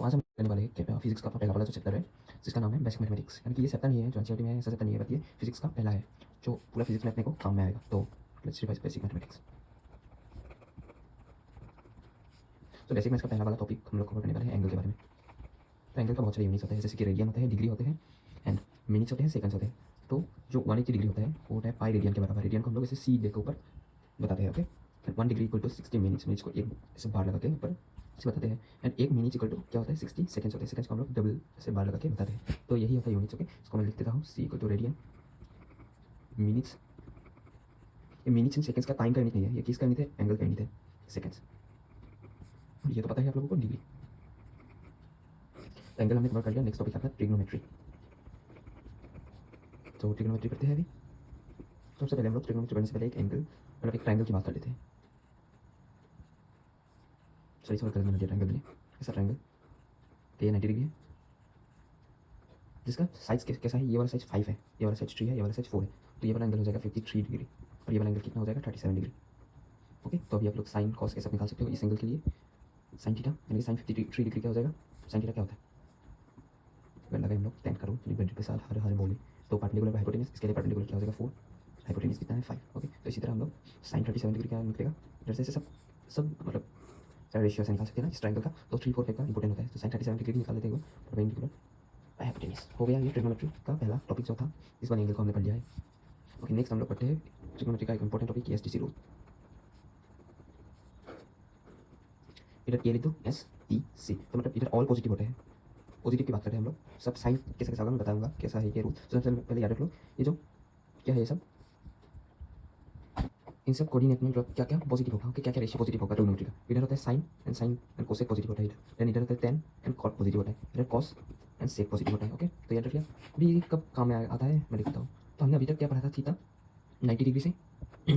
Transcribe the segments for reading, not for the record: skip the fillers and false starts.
आज हम करने वाले हैं फिजिक्स का पहला वाला जो चैप्टर है जिसका नाम है बेसिक मैथमेटिक्स। यानी कि ये चैप्टर नहीं है जो एनसीईआरटी में ऐसा चैप्टर नहीं है, बल्कि ये फिजिक्स का पहला है जो पूरा फिजिक्स में अपने को काम में आएगा। तो लेट्स रिवाइज बेसिक मैथमेटिक्स। तो बेसिक मैथ्स का पहला वाला टॉपिक हम लोग कवर करने वाले हैं एंगल के बारे में। तो एंगल का बहुत सारे यूनिट्स होते हैं, जैसे कि रेडियन होते हैं, डिग्री होते हैं एंड मिनट्स होते हैं, सेकंड्स होते हैं। तो जो 180 डिग्री होता है वो होता है पाई रेडियन के बराबर। रेडियन को हम लोग ऐसे सी डे के ऊपर बताते हैं। Okay, 1 degree equal to 60 minutes. Minutes को एक ऐसे बार लगा के ऊपर से बताते हैं। एंड एक मिनट इक्वल टू क्या होता है 60 सेकंड्स होते हैं। सेकंड्स को हम लोग डबल से बार लगा के बताते हैं। तो यही होता है यूनिट्स। ओके, इसको मैं लिख देता हूँ सी इक्वल टू रेडियन मिनट्स। ये मिनट्स एंड सेकंड्स का टाइम का यूनिट नहीं है, ये किसका यूनिट है? एंगल का यूनिट है, सेकंड्स। और ये तो पता है आप लोगों को डिग्री। तो एंगल हमने कवर कर लिया। नेक्स्ट टॉपिक आता है ट्रिग्नोमेट्री। तो ट्रिग्नोमेट्री करते हैं अभी। तो सबसे पहले हम लोग ट्रिग्नोमेट्री पढ़ने से पहले एक एंगल मतलब एक ट्रायंगल की बात कर लेते हैं। सॉरी सॉल्व कर मैंने ट्रायंगल में ऐसा ट्रायंगल ये 90 डिग्री है, जिसका साइज कैसा है? ये वाला साइज 5 है, ये वाला साइज 3 है, ये वाला साइज 4 है। तो ये वाला एंगल हो जाएगा 53 डिग्री और ये वाला एंगल कितना हो जाएगा? 37 डिग्री। ओके, तो अभी आप लोग साइन कॉस कैसे निकाल सकते हो इस एंगल के लिए? साइन थीटा यानी कि साइन 53 डिग्री क्या हो जाएगा? साइन थीटा क्या होता है? अगर लगे हम लोग 10 करो डिवाइडेड के साथ हर हर बोले तो परपेंडिकुलर हाइपोटेनस, इसके लिए परपेंडिकुलर क्या हो जाएगा? 4। हाइपोटेनस कितना है? 5। ओके, तो इसी तरह हम लोग साइन 37 डिग्री क्या निकलेगा? जैसे सब सब मतलब रेशियो से निकाल सकते हैं ना इस ट्रायंगल का। तो 3 4 5 का इंपॉर्टेंट होता है। तो साइन 37 डिग्री निकाल लेते हैं परपेंडिकुलर हाइपोटेनस। हो गया ये ट्रिग्नोमेट्री का पहला टॉपिक जो था। इस बार एंगल को हमने पढ़ लिया है। ओके, नेक्स्ट हम लोग पढ़ते हैं ट्रिग्नोमेट्री का एक इंपॉर्टेंट टॉपिक एसटीसी रूल। इधर ए लिख दो एस टी सी, तो मतलब इधर ऑल पॉजिटिव होते हैं। पॉजिटिव की बात करते हैं हम लोग। सब साइन कैसे कैसा होगा मैं बताऊंगा कैसा है ये रूल। तो सबसे पहले याद रख लो ये जो क्या है, ये सब इन सब कोऑर्डिनेट में क्या क्या पॉजिटिव होगा। ओके, क्या क्या रेशियो पॉजिटिव होगा ट्रिग्नोमेट्री का? इधर होता है साइन एंड कोसेक पॉजिटिव होता है इधर। देन इधर होता है टेन एंड कॉट पॉजिटिव होता है। इधर कॉस एंड सेक पॉजिटिव होता है। ओके, तो याद रखिए। अभी कब काम में आता है मैं दिखाता हूँ। तो हमने अभी तक क्या पढ़ा था? थीटा 90 डिग्री से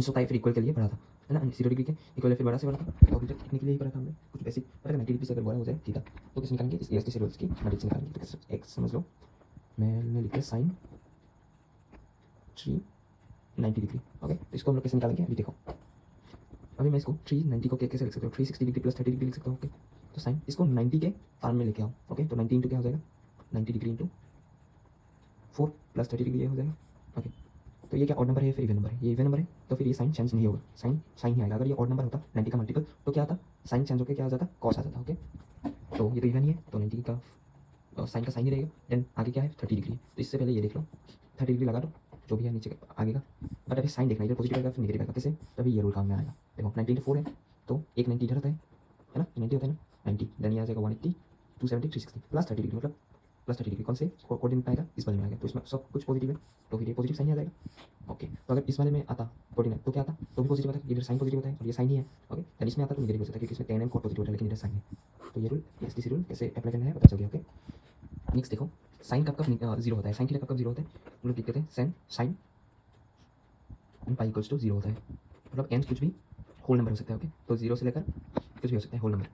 सो फिर इक्वल के लिए पढ़ा था, है ना? 0 डिग्री के इक्वल फिर बड़ा से बड़ा था। तो अभी तक लिखने के लिए ही पढ़ा था हमने कुछ बेसिक। पर 90 डिग्री से अगर बड़ा हो जाए थीटा तो कैसे निकालेंगे? इस एसटीसी रूल्स की मदद से निकालेंगे। तो कैसे? एक्स समझ लो, मैंने लिखा साइन 390 डिग्री। ओके, तो इसको हम लोग कैसे निकालेंगे अभी देखो। अभी मैं इसको 390 को कैसे लिख सकता हूँ? 360 डिग्री प्लस 30 डिग्री लिख सकता हूँ। ओके, तो साइन इसको 90 के फॉर्म में लेके आओ। ओके, तो 90 इंटू क्या हो जाएगा? 90 डिग्री इंटू 4 प्लस 30 डिग्री ये हो जाएगा। ओके, तो ये क्या ऑड नंबर है? फिर इवन नंबर है। ये इवन नंबर है तो फिर ये साइन चेंज नहीं होगा, साइन साइन ही आएगा। अगर ये ऑड नंबर होता 90 का मल्टीपल तो क्या आता? साइन चेंज होकर क्या आ जाता? कॉस आ जाता। ओके, तो ये तो इवन ही है तो 90 का साइन का साइन ही रहेगा। देन आगे क्या है? 30 डिग्री है। तो इससे पहले ये देख लो 30 डिग्री लगा दो जो भी है नीचे आगे का। बट अभी साइन देखना, इधर पॉजिटिव आएगा फिर नेगेटिव आएगा। कैसे? तभी ये रूल काम में आएगा। देखो 90 इंटू 4 है तो एक 90 इधर होता है ना? 90 होता है ना? 90 देन ये आ जाएगा 180 270 360 प्लस 30 डिग्री मतलब प्लस 30 डिग्री कौन से कोऑर्डिनेट में आएगा? इस वाले में आएगा। तो इसमें सब कुछ पॉजिटिव है तो फिर ये पॉजिटिव साइन आ जाएगा। ओके, तो अगर इस वाले में आता कोऑर्डिनेट तो क्या आता? तो भी पॉजिटिव आता है। इधर साइन पॉजिटिव होता है और ये साइन ही है। ओके, देन इसमें आता तो नेगेटिव हो जाता है क्योंकि इसमें टेन एंड कोट पॉजिटिव होता है लेकिन इधर साइन है। तो ये रूल एसटीसी रूल कैसे अप्लाई करना है पता चल गया। ओके, नेक्स्ट देखो साइन कब कब जीरो होता है? साइन थीटा कब जीरो होता है? हम लोग लिख देते हैं sine n pi equals to zero होता है। मतलब एन कुछ भी होल नंबर हो सकता है। ओके, तो जीरो से लेकर कुछ भी हो सकता है होल नंबर।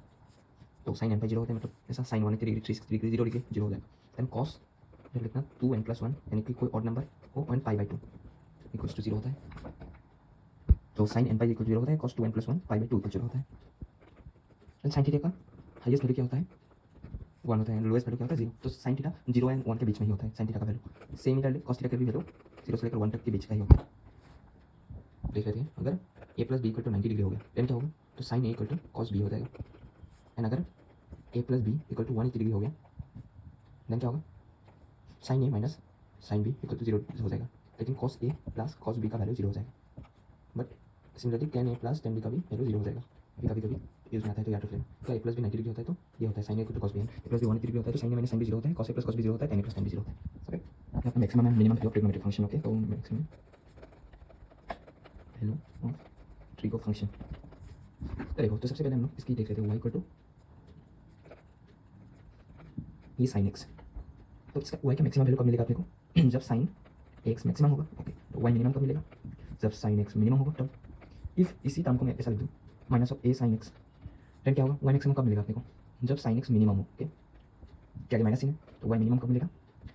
तो साइन एन पाई जीरो होता है मतलब ऐसा sine 180 degree 360 degree 0 degree zero हो जाएगा। देन कॉस फिर लिखना 2n + 1 यानी कि कोई ऑड नंबर हो and pi by 2 equals to zero होता है। तो sine n pi equal zero होता है, cos 2n + 1 pi by 2 equal zero होता है। देन साइन थीटा का हाईएस्ट वैल्यू क्या होता है? 1 होता है। लोएस्ट वैल्यू क्या होता है? 0। तो साइन थीटा 0 एंड 1 के बीच में ही होता है साइन थीटा का वैल्यू। सेम इधर कॉस थीटा का भी वैल्यू 0 से लेकर 1 तक के बीच का ही होता है। देख लेते हैं। अगर a + b = 90 डिग्री हो गया देन क्या होगा? तो साइन a = cos b हो जाएगा। एंड अगर a + b = 180 डिग्री हो गया देन क्या होगा? Sine a minus sine b = 0 हो जाएगा। लेकिन cos a + cos b का वैल्यू 0 हो जाएगा। But similarly tan a + tan b का भी वैल्यू 0 हो जाएगा। कभी कभी यूज में आता है तो याद रख लेना। तो a + b 90 डिग्री होता है तो ये होता है sine a = cos b। a + b 180 degree होता है तो sine a minus sine b 0 होता है। cos a + cos b 0 होता है, tan a + tan b 0 होता है। ओके, यहाँ पर maximum and minimum value of trigonometric function. Okay, तो maximum value of trigo function देखो। तो सबसे पहले हम लोग इसकी देख लेते हैं y = ये साइन x। तो इसका y का मैक्सिमम वैल्यू कब मिलेगा अपने को? जब साइन x मैक्सिमम होगा। ओके, तो y मिनिमम कब मिलेगा? जब साइन x मिनिमम होगा तब। इफ इसी टर्म को मैं ऐसा लिख दूँ minus of a sine x then क्या होगा? y मैक्सिमम कब मिलेगा अपने को? जब साइन x मिनिमम हो। ओके, क्या माइनस है तो y मिनिमम कब मिलेगा?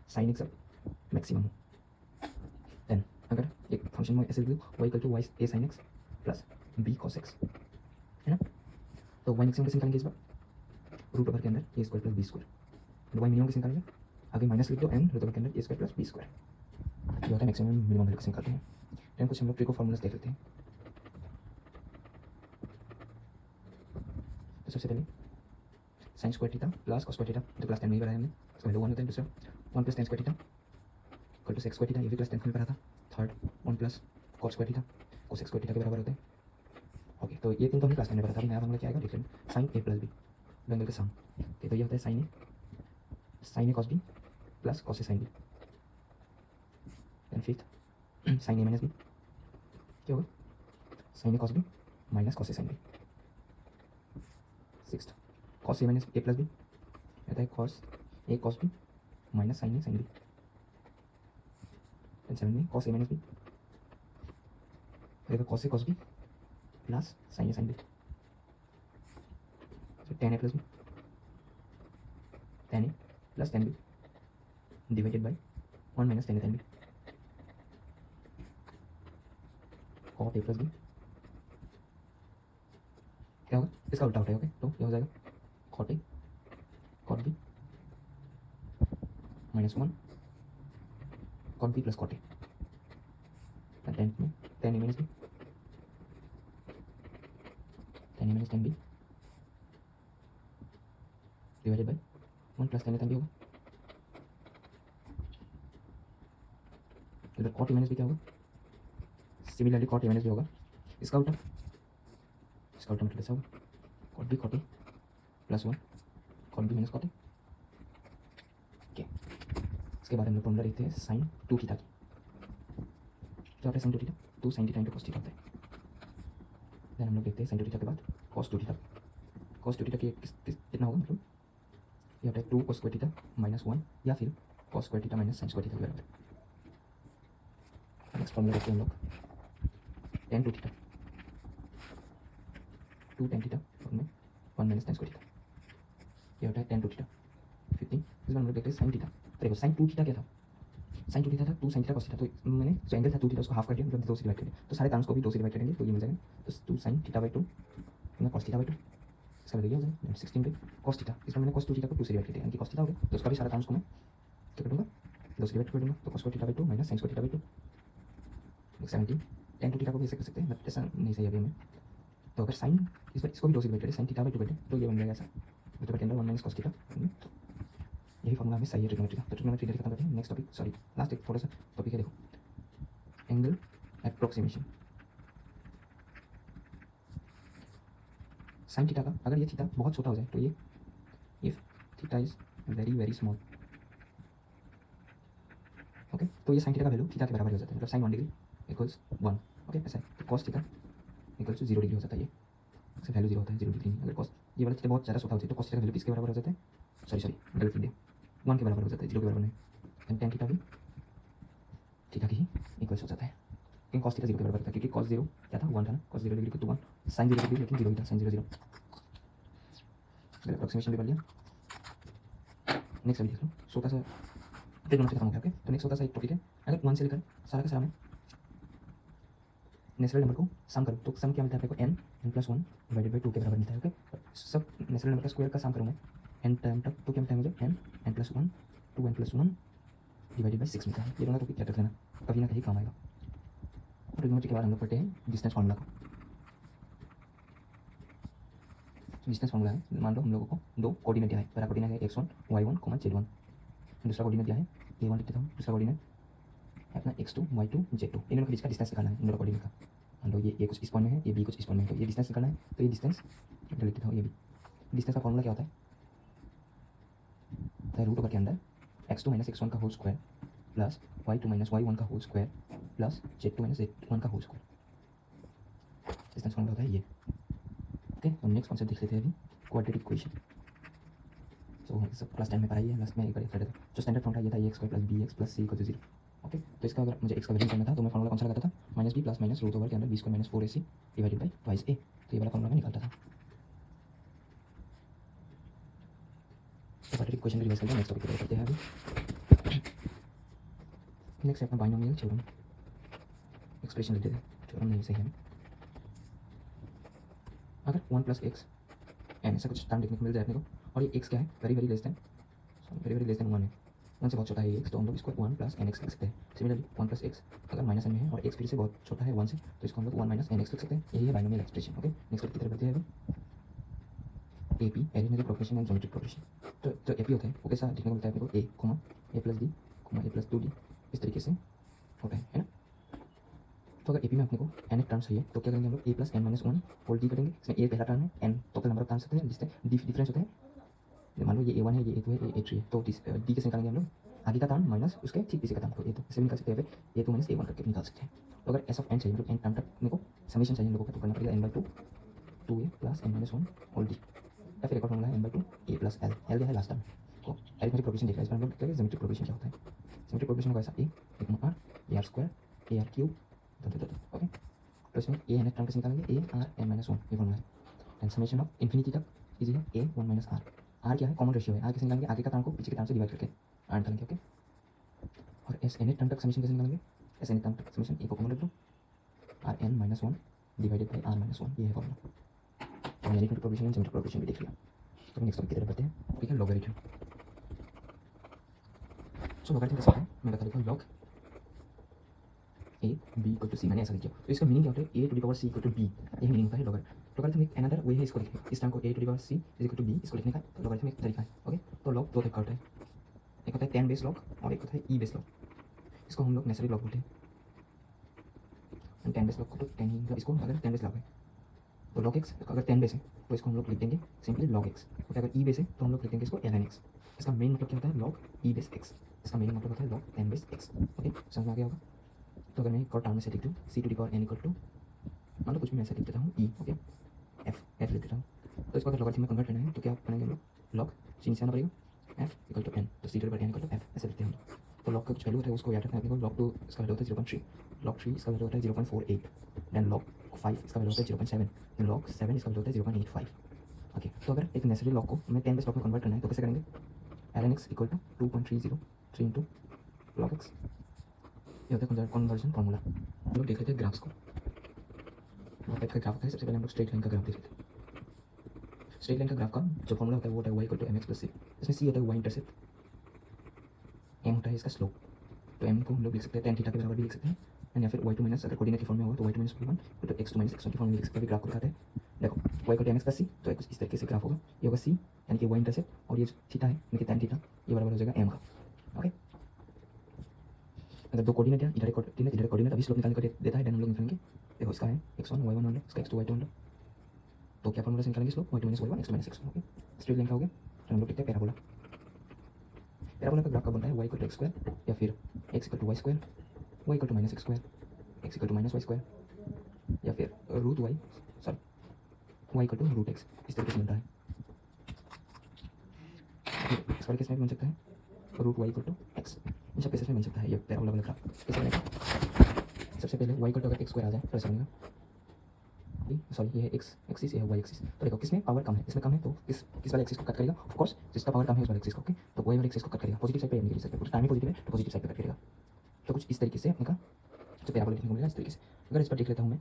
साइन x मैक्सिमम हो। देन अगर एक फंक्शन में ऐसे लिख दूँ y = y a sine x plus b cos x, है ना? तो y मैक्सिमम कैसे निकालेंगे इस बार? रूट ओवर के अंदर a square plus b square. Y minimum कैसे निकालेंगे, आगे माइनस लिख दो एन रूट ओवर के अंदर a square plus b square, ये होता है मैक्सिमम मिनिमम वैल्यू कैसे निकालते हैं। देन कुछ हम लोग ट्रिक को फॉर्मूलाज देख लेते हैं। तो सबसे पहले sine square theta plus cos square theta, तो प्लस 10 में ही बनाया हमने, इसका वैल्यू 1 होता है। दूसरा 1 plus tan square theta equal to sec square theta, ये भी प्लस 10 में पढ़ा था। Third 1 plus cos square theta cosec square theta के बराबर होते हैं। ओके, तो ये तीन तो हमने क्लास 10 में पढ़ा था। अब नया फॉर्मूला क्या आएगा देख लें, साइन ए प्लस बी दोनों के सम। तो ये होता है sine a cos b plus cos a sine b. Then fifth sine a minus b क्या होगा, sine a cos b minus cos a sine b. Sixth cos a minus a plus b होता है cos a cos b minus sine a sine b. Then seven में cos a minus b होगा cos a cos b plus sine a sine b. फिर tan a plus B tan a plus tan b divided by 1 minus tan a tan b। cot a plus B क्या होगा, इसका उल्टा होता है। Okay, तो क्या हो जाएगा cot a cot b minus 1 cot b plus cot a। tan में tan a minus b tan a minus tan b divided by 1 plus tan a tan b होगा। इधर cot a माइनस b क्या होगा, similarly cot a minus b होगा, इसका उल्टा मतलब ऐसा होगा cot b cot a plus 1 cot b minus cot a। Okay, इसके बाद हम लोग फॉर्मूला देखते हैं साइन 2 थीटा की। जो आता है sine 2 theta 2 sine theta into cos theta होता है। देन हम लोग देखते हैं साइन 2 थीटा के बाद कॉस 2 थीटा। कॉस 2 थीटा की कितना होगा, मतलब ये होता है 2 cos स्क्वायर थीटा माइनस 1 या फिर cos square theta minus sine square theta के बराबर। नेक्स्ट फॉर्मूला देखते हैं हम लोग tan 2 थीटा 2 tan थीटा और में 1 माइनस tan स्क्वायर थीटा, ये होता है tan 2 थीटा। 15 इस बार हम लोग देखते हैं साइन थीटा। तो देखो साइन 2 थीटा क्या था, साइन 2 थीटा था 2 साइन थीटा cos थीटा। तो मैंने जो एंगल था 2 थीटा उसको हाफ कर दिया, मतलब 2 से डिवाइड कर दिया। तो सारे टर्म्स को भी 2 से डिवाइड करेंगे तो ये मिल जाएगा, तो 2 sine theta by 2 cos theta by 2, इसका वैल्यू हो जाएगा 16 बाई cos थीटा। इसमें मैंने cos 2 थीटा को 2 से डिवाइड कर दिया, यानी कि cos थीटा हो गया। तो उसका भी सारा टर्म्स को मैं क्या करूँगा 2 से डिवाइड कर दूँगा, तो cos square theta by 2 minus sine square theta by 2 17। tan 2 theta को भी ऐसे कर सकते हैं, बट ऐसा नहीं सही अभी हमें। तो अगर साइन इसको भी 2 से डिवाइड करें, साइन थीटा बाई 2 करें तो ये बन जाएगा ऐसा, मतलब के अंदर 1 माइनस cos थीटा। यही फॉर्मूला हमें सही है ट्रिग्नोमेट्री का। तो ट्रिग्नोमेट्री खत्म करते हैं। नेक्स्ट टॉपिक, सॉरी लास्ट एक थोड़ा सा टॉपिक है, देखो एंगल एप्रोक्सीमेशन। साइन थीटा का अगर ये थीटा बहुत छोटा हो जाए तो ये if theta is very very small, okay, तो ये साइन थीटा का वैल्यू थीटा के बराबर हो जाता है, मतलब साइन 1 डिग्री इक्वल्स 1। ओके, ऐसा है। तो cos theta equals to 0 degree हो जाता है, ये इसका वैल्यू 0 होता है, 0 डिग्री नहीं। अगर कॉस ये वाला थीटा बहुत ज़्यादा छोटा हो जाए तो कॉस थीटा का वैल्यू किसके बराबर हो जाता है, सॉरी गलत लिख दिया, 1 के बराबर हो जाता है, 0 के बराबर नहीं। एंड tan थीटा भी थीटा की ही इक्वल्स हो जाता है, क्योंकि cos थीटा 0 के बराबर था, क्योंकि cos 0 क्या था 1 था ना, cos 0 डिग्री को 1, sin 0 डिग्री लेकिन 0 ही था, sin 0 0। मैंने अप्रोक्सीमेशन भी कर लिया। नेक्स्ट अभी देख लो, छोटा सा ट्रिग्नोमेट्री खत्म हो गया। ओके, तो नेक्स्ट छोटा सा एक टॉपिक है, अगर 1 से लेकर सारा का सारा में नेचुरल नंबर को सम करूँ तो सम क्या मिलता है आपको n प्लस 1 डिवाइडेड बाई 2 के बराबर मिलता है। ओके, सब नेचुरल नंबर का स्क्वायर का सम करूँगा n टर्म तक तो क्या मिलता है मुझे n plus 1 2n plus 1 divided by 6 मिलता है। ये दोनों टॉपिक याद रख लेना, कभी ना कहीं काम आएगा। ट्रिग्नोमेट्री के बाद हम लोग पढ़ते हैं डिस्टेंस फार्मूला को। डिस्टेंस फार्मूला है, मान लो हम लोगों को दो कोऑर्डिनेट दिया है, पहला कोऑर्डिनेट है x1 y1 z1, दूसरा कोऑर्डिनेट दिया है a1 लिख देता हूँ, दूसरा कोऑर्डिनेट है अपना x2 y2 z2। इन दोनों के बीच का डिस्टेंस निकालना है, इन दोनों कोऑर्डिनेट का। मान लो ये a कुछ इस पॉइंट में है, ये b कुछ इस पॉइंट में है, तो ये डिस्टेंस निकालना है। तो ये डिस्टेंस लिख देता हूँ, ये भी डिस्टेंस का फॉर्मूला क्या होता है रूट ओवर के अंदर x2 माइनस x1 का whole square plus y2 minus y1 का whole square plus z2 minus z1 का होल स्क्वायर। डिस्टेंस फॉर्मूला होता है ये। ओके, तो नेक्स्ट कॉन्सेप्ट देख लेते हैं अभी, क्वाड्रेटिक इक्वेशन। तो सब क्लास 10 में पढ़ाई है, लास्ट में एक बार एक्सप्लेन करता हूँ। जो स्टैंडर्ड फॉर्मूला ये था a square plus b x plus c equal to 0। Okay, तो इसका अगर मुझे एक्स का वैल्यू करना था तो मैं फॉर्मूला कौन सा लगाता था, minus b plus minus root over के अंदर b square minus 4ac divided by twice a. तो ये वाला फॉर्मूला मैं निकालता था। तो क्वाड्रेटिक इक्वेशन रिवाइज करते हैं, नेक्स्ट टॉपिक करते हैं अभी। नेक्स्ट है अपना बाइनोमियल थ्योरम। एक्सप्रेशन लिख देते हैं, थ्योरम नहीं सही है। अगर 1 प्लस एक्स एन ऐसा कुछ टर्म देखने को मिल जाए अपने को, और ये एक्स क्या है, वेरी वेरी लेस देन 1 है, 1 से बहुत छोटा है ये एक्स, तो हम लोग इसको 1 प्लस एन एक्स लिख सकते हैं। सिमिलरली 1 प्लस एक्स अगर माइनस एन में है और एक्स फिर से बहुत छोटा है 1 से, तो इसको हम लोग 1 माइनस एन एक्स लिख सकते हैं। यही है बाइनोमियल एक्सप्रेशन। ओके, नेक्स्ट की तरफ बढ़ते हैं। AP arithmetic progression and geometric progression. तो जो AP होता है वो कैसा देखने को मिलता है अपने को, ए कोमा ए प्लस बी कोमा ए प्लस 2d, इस तरीके से होता है ना। तो अगर AP में अपने को n एक टर्म्स है तो क्या करेंगे हम लोग, a plus n minus 1 whole d करेंगे। इसमें a पहला टर्म है, n total number of terms होते हैं जिससे डी डिफरेंस होता है। मान लो ये a1 है, ये a2 है, ये a3 है, तो डी कैसे निकालेंगे हम लोग, आगे का टर्म माइनस उसके ठीक पीछे का टर्म, तो a2 इसे निकाल सकते हैं, a2 माइनस a1 करके निकाल सकते हैं। तो अगर s ऑफ n चाहिए मतलब n टर्म तक अपने को समीशन चाहिए हम लोगों का, तो करना पड़ेगा n/2 2a plus n minus 1 whole d, या फिर एक और फॉर्मूला है n/2 a plus L, L क्या है लास्ट टर्म। तो अरिथमेटिक प्रोग्रेशन देख रहे हैं, इस पर हम लोग देखेंगे ज्योमेट्रिक प्रोग्रेशन क्या होता है। ज्योमेट्रिक प्रोग्रेशन का ऐसा a एक R A R square A R cube okay. तो इसमें ए एन टर्म कैसे निकालेंगे, ए आर एन माइनस 1 ये फॉर्मूला है। एंड समेशन ऑफ इन्फिनिटी तक इजी है, ए 1 माइनस आर, आर क्या है कॉमन रेशियो है, आर कैसे निकालेंगे, आगे का टर्म को पीछे के टर्म से डिवाइड करके आर निकालेंगे। ओके, और एस एन टर्म तक समेशन कैसे निकालेंगे, एस एन टर्म तक समेशन ए को कॉमन रख दो, r n minus 1 divided by r minus 1, ये है फॉर्मूला। तो arithmetic progression and geometric progression भी देख लिया। तो नेक्स्ट टॉपिक की तरफ बढ़ते हैं। ठीक है, लॉगरिथम। सो लॉगरिथम कैसे है मैं बता देता हूँ, log a b equal to c, मैंने ऐसा लिखा। तो इसका मीनिंग क्या होता है, a to the power c equal to b, यही मीनिंग होता है लॉगरिथम। एक अनदर वे है इसको लिखने, इस टर्म को a to the power c is equal to b इसको लिखने का, तो लॉगरिथम एक तरीका है। ओके, तो लॉग दो तरीका होता है, एक होता है tan बेस लॉग और एक होता है ई बेस लॉग। इसको हम लोग नेचुरल लॉग बोलते हैं। tan बेस लॉग को तो tan ही, मतलब इसको अगर tan बेस लॉग है तो log x, अगर tan बेस है तो इसको हम लोग लिख देंगे सिंपली log x। ओके, अगर ई बेस है तो हम लोग लिख देंगे इसको ln x। इसका मेन मतलब क्या होता है, log ई बेस x, इसका मेन मतलब होता है log tan base x। Okay, समझ में आ गया होगा। तो अगर मैं एक और टर्म में से लिख दूँ c to the power n equal to, मान लो कुछ भी मैं ऐसे लिख देता हूँ ई, ओके एफ लिख देता हूँ। तो इसको अगर लॉगरिथम में कन्वर्ट करना है तो क्या बनाएंगे हम लोग, लॉग चीज से आना पड़ेगा एफ इक्वल टू एन, तो c to the power n equal to f ऐसे लिखते हैं हम लोग। तो लॉग का कुछ वैल्यू होता है उसको याद रखना है अपने को, log 2 इसका वैल्यू होता है 0.3, log 3 इसका वैल्यू होता है 0.48, देन log 5 इसका वैल्यू होता है 0.7, देन log 7 इसका वैल्यू होता है 0.85। ओके, तो अगर एक नेचुरल लॉग को हमें tan बेस लॉग में कन्वर्ट करना है तो कैसे करेंगे, ln x equal to 2.303 into log x, ये होता है कन्वर्जन फॉर्मूला। हम लोग देख लेते हैं ग्राफ्स को। टाइप का ग्राफ होता है, सबसे पहले हम लोग स्ट्रेट लाइन का ग्राफ देख लेते हैं। स्ट्रेट लाइन का ग्राफ का जो फॉर्मूला होता है वो होता है y equal to mx plus c। इसमें c होता है y इंटरसेप्ट, m होता है इसका स्लोप। तो m को हम लोग लिख सकते हैं tan थीटा के बराबर भी लिख सकते हैं, एंड या फिर y2 माइनस, अगर कोऑर्डिनेट की फॉर्म में होगा तो y2 माइनस 1 तो x2 माइनस x1 की फॉर्म में लिख सकते हैं। ग्राफ को दिखाते हैं, देखो y equal to mx plus c, तो कुछ इस तरीके से ग्राफ होगा। ये होगा c यानी कि y इंटरसेप्ट, और ये थीटा है यानी कि tan थीटा, ये बराबर हो जाएगा m का। ओके, अगर दो कोऑर्डिनेट है, इधर एक कोऑर्डिनेट अभी स्लोप निकालने को देता है, देन हम लोग निकालेंगे। देखो इसका है x1 y1 मान लो, इसका x2 y2 मान लो, तो क्या फॉर्मूला से निकालेंगे slope, y2 minus y1 x2 minus x1। Okay, straight line का हो गया। तो हम लोग लिखते हैं पैराबोला। पैराबोला का ग्राफ का बनता है y equal to x square या फिर x equal to y square, y equal to minus x square, x equal to minus y square, या फिर root y equal to root x, इस तरीके से बनता है। इस वाले केस में भी बन सकता है root y equal to x, इन सब केसेस में बन सकता है ये पैराबोला वाला ग्राफ। कैसे बनेगा, सबसे पहले y इक्वल टू अगर x स्क्वायर आ जाए तो ऐसा बनेगा, सॉरी ये है x एक्सिस, ये है y एक्सिस। तो देखो किसमें पावर कम है, इसमें कम है तो किस वाले एक्सिस को कट करेगा, ऑफ कोर्स जिसका पावर कम है उस वाले एक्सिस को। ओके, तो y वाले एक्सिस को कट करेगा, पॉजिटिव साइड पे यानी कि टाइम पॉजिटिव है तो पॉजिटिव साइड पे कट करेगा। तो कुछ इस तरीके से अपने का जो पैराबोला देखने को मिलेगा इस तरीके से। अगर इस पर देख लेता हूँ मैं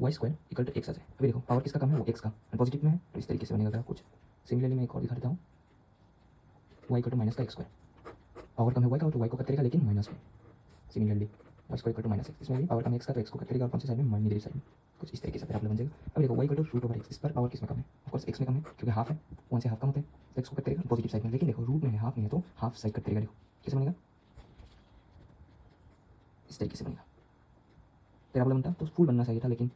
y square equal to x आ जाए, अभी देखो पावर किसका कम है, वो x का, और पॉजिटिव में है तो इस तरीके से बनेगा कुछ। सिमिलरली मैं एक और दिखा देता हूँ, y इक्वल टू माइनस का x स्क्वायर, पावर कम है y का तो y को कट करेगा लेकिन माइनस में। Similarly y square equal to minus x, इसमें भी पावर कम है x का तो x को कट करेगा, और कौन सी साइड में, नेगेटिव साइड में। कुछ इस तरीके से पैराबोला बन जाएगा। अब देखो y equal to root over x, इस पर पावर किसमें कम है, ऑफ कोर्स x में कम है क्योंकि हाफ है, 1 से हाफ कम होता है तो x को कट करेगा पॉजिटिव साइड में। लेकिन देखो रूट में है, हाफ में है तो हाफ साइड कट करेगा। देखो कैसे बनेगा, इस तरीके से बनेगा पैराबोला बनता। तो फुल बनना चाहिए था लेकिन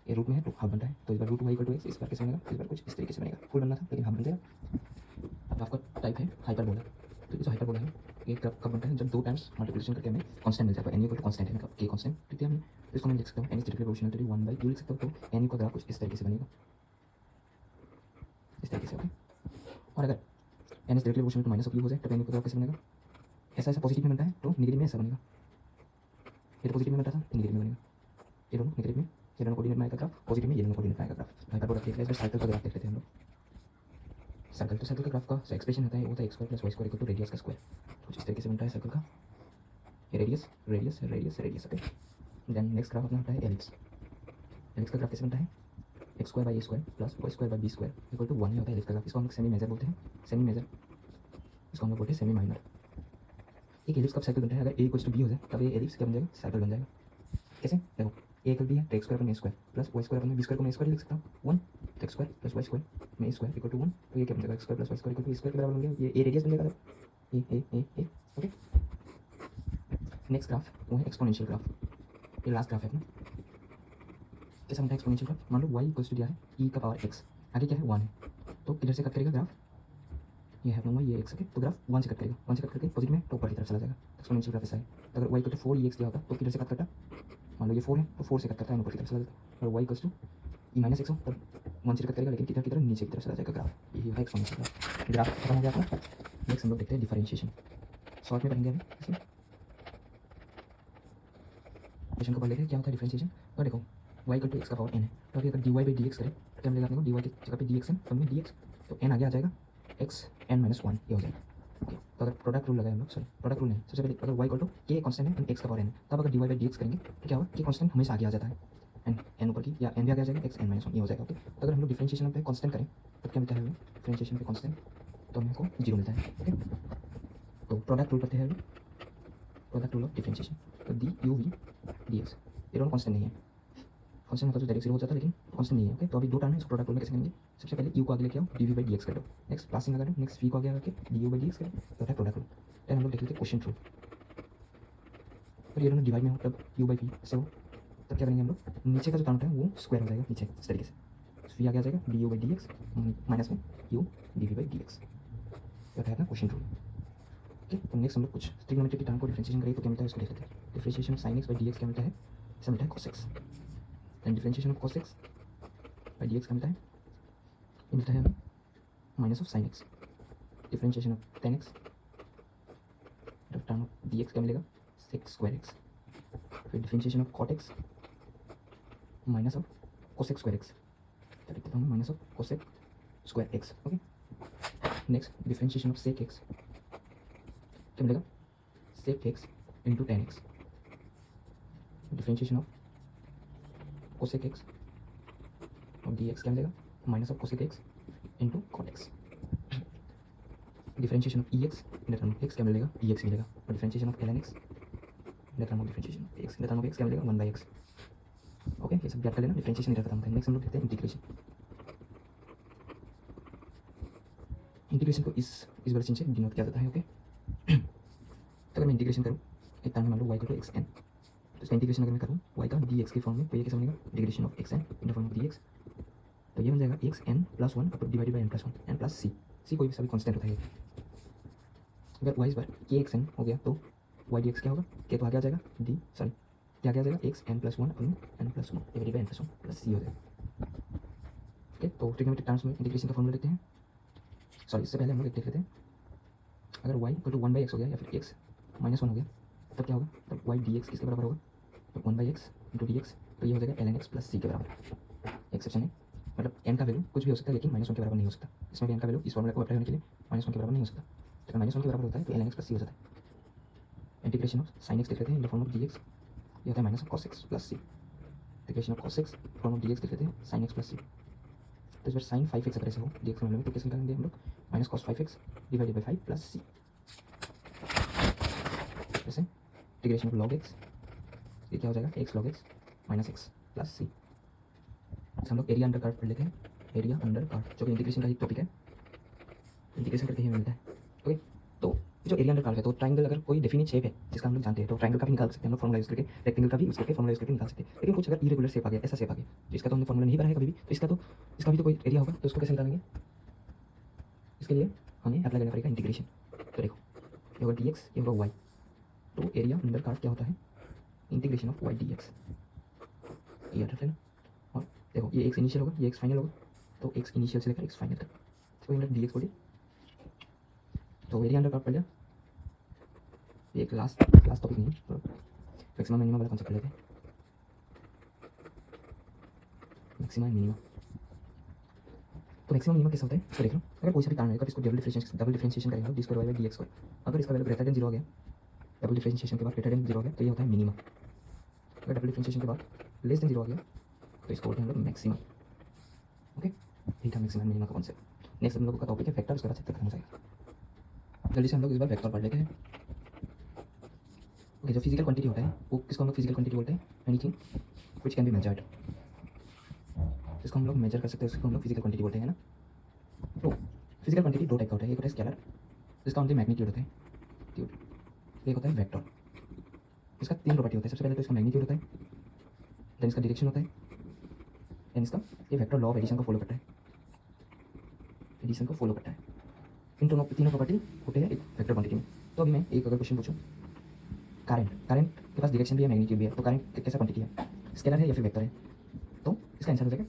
ये रूट में है तो हाफ बनता है, तो इस बार root y equal to x, इस बार कैसे बनेगा, इस बार कुछ इस तरीके से बनेगा। फुल बनना था लेकिन हाफ बन जाएगा। अब आपका टाइप है हाइपरबोला। तो जो हाइपरबोला है ये कब बनता है, जब दो टाइम्स मल्टीप्लिकेशन करके हमें कांस्टेंट मिल जाए। तो n इक्वल टू कांस्टेंट है, मतलब k कांस्टेंट लिखते हैं हमने, तो इसको मैं लिख सकता हूँ n is directly proportional to 1/2 लिख सकता हूँ। तो n का ग्राफ कुछ इस तरीके से बनेगा, इस तरीके से। ओके, और अगर n is directly proportional to minus of u हो जाए तो n का ग्राफ कैसे बनेगा, ऐसा ऐसा पॉजिटिव में बनता है तो नेगेटिव में ऐसा बनेगा। ये तो पॉजिटिव में बनता था तो नेगेटिव में बनेगा, ये दोनों नेगेटिव में, ये दोनों कोऑर्डिनेट में आएगा ग्राफ, पॉजिटिव में ये दोनों कोऑर्डिनेट में आएगा ग्राफ। हाइपरबोला देख लेते हैं, सर्कल का ग्राफ देख लेते हैं हम लोग। सर्कल, तो सर्कल का ग्राफ का जो एक्सप्रेशन होता है वो होता है x square plus y square equal to radius का स्क्वायर। कुछ इस तरीके से बनता है सर्कल का, ये radius radius radius radius. Okay, then next graph अपना होता है एलिप्स। एलिप्स का ग्राफ कैसे बनता है, x square by a square plus y square by b square equal to 1 ही होता है एलिप्स का ग्राफ। इसको हम लोग सेमी मेजर बोलते हैं, सेमी मेजर, इसको हम लोग बोलते हैं सेमी माइनर। एक एलिप्स कब सर्कल बनता है, अगर ए इक्वल्स टू बी हो जाए तब ये एलिप्स क्या बन जाएगा, सर्कल बन जाएगा। कैसे, देखो ए इक्वल बी है तो x square upon a square plus y square upon b square को मैं स्क्वायर लिख सकता हूँ 1, तो x square plus y square में ए स्क्वायर इक्वल टू 1, तो ये क्या बन जाएगा, x square plus y square equal to a square के बराबर बन गया। ये ए रेडियस बन जाएगा, ए ओके। नेक्स्ट ग्राफ वो है एक्सपोनेंशियल ग्राफ, ये लास्ट ग्राफ है अपना। कैसा बनता है एक्सपोनेंशियल ग्राफ, मान लो y इक्वल्स टू दिया है e का पावर x, आगे क्या है 1 है, तो किधर से कट करेगा ग्राफ, ये है अपना ये x है, तो ग्राफ 1 से कट करेगा, 1 से कट करके पॉजिटिव में तो ऊपर की तरफ चला जाएगा। एक्सपोनेंशियल ग्राफ ऐसा है। तो अगर y इक्वल टू 4ex दिया होता तो किधर से कट करता, मान लो ये 4 है तो 4 से कट करता है ऊपर की तरफ चला जाता। और y equals to e minus x हो तब 1 से कट करेगा, लेकिन किधर की तरफ, नीचे की तरफ चला जाएगा ग्राफ। यही है एक्सपोनेंशियल ग्राफ। ग्राफ खत्म हो गया अपना। नेक्स्ट हम लोग देखते हैं डिफरेंशिएशन, शॉर्ट में पढ़ेंगे अभी इसमें। डिफरेंशिएशन को पढ़ लेते हैं, क्या होता है डिफरेंशिएशन। तो देखो y इक्वल टू एक्स का पावर n है, तो अभी अगर dy बाई dx करें तो क्या मिलेगा अपने को, dy की जगह पे dx है तो में dx, तो n आगे आ जाएगा x n माइनस 1 ये हो जाएगा। ओके, तो अगर प्रोडक्ट रूल लगाए हम लोग, सॉरी प्रोडक्ट रूल नहीं, सबसे पहले अगर y equal to k constant है एंड x का पावर n है, तब अगर dy बाई dx करेंगे तो क्या होगा, k कांस्टेंट हमेशा आगे आ जाता है एंड n ऊपर की, या n भी आगे आ जाएगा, x n माइनस 1 ये हो जाएगा। ओके, तो अगर हम लोग डिफरेंशिएशन पे कांस्टेंट करें तब क्या मिलता है हमें, डिफरेंशिएशन पे कांस्टेंट तो हमको 0 मिलता है। ओके, तो प्रोडक्ट रूल करते हैं अभी, प्रोडक्ट रूल ऑफ डिफरेंशिएशन, तो d u v d x, ये दोनों कांस्टेंट नहीं है। कांस्टेंट होता तो डायरेक्ट 0 हो जाता है, लेकिन कांस्टेंट नहीं है। ओके, तो अभी दो टर्म है, इसको प्रोडक्ट रूल में कैसे करेंगे, सबसे पहले यू को आगे लेके आओ, d v by d x कर दो, नेक्स्ट प्लसिंग लगा दो, नेक्स्ट वी को आगे आके D u by d x कर दो, तो होता है प्रोडक्ट रूल। देन हम लोग देख लेते हैं क्वेश्चन रूल। और ये दोनों डिवाइड में हो तब यू बाई वी ऐसे हो, तब क्या करेंगे हम लोग, नीचे का जो टर्म होता है वो स्क्वायर हो जाएगा नीचे इस तरीके से, वी आगे आ जाएगा d u by d x minus में u d v by d x, ये होता है अपना क्वेश्चन रूल। ओके, तो नेक्स्ट हम लोग कुछ ट्रिग्नोमेट्री की टर्म को डिफरेंशिएशन करेंगे तो क्या मिलता है उसको देख लेते हैं। Differentiation of sine x by d x क्या मिलता है, इससे मिलता है cos x। Then differentiation of cos x by d x क्या मिलता है, ये मिलता है हमें minus of sine x. Differentiation of tan x term of d x क्या मिलेगा, सेक स्क्वायर एक्स। फिर differentiation of cot x minus of cosec square x, तो लिख देता हूँ minus of cosec square x. Okay, next differentiation of sec x क्या मिलेगा, sec x into tan x. Differentiation of cosec x और d x क्या मिलेगा, minus of cosec x into cot x. Differentiation of e x in term of x क्या मिलेगा, e x मिलेगा। और differentiation of l n x in term of differentiation of x in term of x क्या मिलेगा, 1 by x. Okay, ये सब याद कर लेना, डिफरेंशिएशन इधर खत्म होता है। नेक्स्ट हम लोग देखते हैं इंटीग्रेशन। इंटीग्रेशन को इस वाले चिन्ह से डिनोट किया जाता है। ओके, तो अगर मैं इंटीग्रेशन करूँ एक टर्म में मान लो y को एक्स एन, तो इसका इंटीग्रेशन अगर मैं करूँ y का डी एक्स के फॉर्म में, तो ये कैसे बनेगा, integration of x n in the form of d x, तो ये बन जाएगा x n plus 1 divided by n plus 1 n plus c. C कोई भी सभी कॉन्स्टेंट होता है। अगर वाई बार के एक्स एन हो गया तो वाई डी एक्स क्या होगा, के तो आगे आ जाएगा डी सॉरी क्या आगे आ जाएगा x n plus 1 upon n plus 1 divided by n plus 1 plus c हो जाएगा। ओके, तो ट्रिग्नोमेट्रिक टर्म्स में इंटीग्रेशन का फॉर्मूला देखते हैं। सॉरी, इससे पहले हम लोग देख लेते हैं, अगर y equal to 1 by x हो गया या फिर x माइनस 1 हो गया तब क्या होगा, तब y डी एक्स किसके बराबर होगा, तो 1 by x into D x, तो ये हो जाएगा एल एन एक्स प्लस सी के बराबर। एक्सेप्शन है, मतलब n का वैल्यू कुछ भी हो सकता है लेकिन माइनस 1 के बराबर नहीं हो सकता। इसमें भी n का वैल्यू इस फॉर्मूला को अप्लाई होने के लिए माइनस 1 के बराबर नहीं हो सकता। तो अगर माइनस 1 के बराबर होता है तो L n x plus c हो जाता है। इंटीग्रेशन ऑफ साइन एक्स देख लेते हैं in the form of d x, ये होता है minus of cos x plus c. Integration of cos x form of d x देख लेते हैं साइन एक्स प्लस सी, तो इस बार साइन 5x अगर ऐसे हो डी एक्स मामले में तो कैसे निकालेंगे हम लोग, minus cos 5x divided by 5 plus c. जैसे इंटीग्रेशन ऑफ लॉग एक्स, ये क्या हो जाएगा x log x minus x plus c. हम लोग एरिया अंडर कर्व पढ़ लेते हैं, एरिया अंडर कर्व जो कि इंटीग्रेशन का ही टॉपिक है, इंटीग्रेशन करके ही मिलता है। ओके, तो जो एरिया अंडर कर्व है, तो ट्राइंगल अगर कोई डेफिनिट शेप है जिसका हम लोग जानते हैं तो ट्राइंगल का भी निकाल सकते हैं हम लोग फॉर्मुला यूज करके, रेक्टेंगल का भी यूज करके फॉर्मुला यूज करके निकाल सकते हैं। लेकिन कुछ अगर इरेगुलर शेप आ गया, ऐसा शेप आ गया तो इसका तो हमने फॉर्मुला नहीं बनाया कभी भी, तो इसका भी तो कोई एरिया होगा, तो इसको कैसे निकालेंगे, इसके लिए हमें अप्लाई करना पड़ेगा इंटीग्रेशन। तो देखो ये होगा डी एक्स, ये होगा वाई, तो एरिया अंडर कर्व क्या होता है, integration of y d x, ये याद रख लेना। और देखो ये एक्स इनिशियल होगा, ये एक्स फाइनल होगा, तो एक्स इनिशियल से लेकर एक्स फाइनल तक, तो इन डी एक्स बोलिए, तो एरिया अंडर कर्व पढ़ लिया। ये एक लास्ट टॉपिक नहीं है, मैक्सिमम मिनिमम वाला कॉन्सेप्ट लेते हैं। मैक्सिमम मिनिमम, तो मैक्सिमम मिनिमम कैसा होता है इसको देख लो। अगर कोई सा भी टर्म है, अगर इसको डबल डिफरेंशिएशन करेंगे d square y by d x square, अगर इसका वैल्यू ग्रेटर देन 0 हो गया, डबल डिफरेंशिएशन के बाद ग्रेटर देन 0 हो गया तो ये होता है मिनिमम। अगर डबल डिफरेंशिएशन के बाद लेस देन 0 हो गया तो इसको बोलते हैं हम लोग मैक्सिमम। ओके, यही था मैक्सिमम मिनिमम का कॉन्सेप्ट। नेक्स्ट हम लोगों का टॉपिक है वेक्टर, उसके बाद चैप्टर खत्म हो जाएगा। जल्दी से हम लोग इस बार वेक्टर पढ़ लेते हैं। ओके, जो फिजिकल क्वांटिटी होता है वो किसको हम लोग फिजिकल क्वांटिटी बोलते हैं? Anything which can be measured, जिसको हम लोग मेजर कर सकते हैं उसको हम लोग फिजिकल क्वांटिटी बोलते हैं ना। तो फिजिकल क्वांटिटी दो टाइप का होता है, एक होता है स्केलर जिसका ओनली मैग्नीट्यूड होता है, एक होता है वेक्टर। इसका तीन प्रॉपर्टी होता है। सबसे पहले तो इसका मैग्नीट्यूड होता है, देन इसका डायरेक्शन होता है, देन इसका ये वेक्टर लॉ ऑफ एडिशन को फॉलो करता है, एडिशन को फॉलो करता है। इन दोनों तीनों प्रॉपर्टी होते हैं एक वेक्टर क्वांटिटी में। तो अभी मैं एक अगर क्वेश्चन पूछूं, करंट के पास डायरेक्शन भी है, मैग्नीट्यूड भी है, तो करंट कैसा क्वांटिटी है? स्केलर है या फिर वेक्टर है? तो इसका आंसर हो जाएगा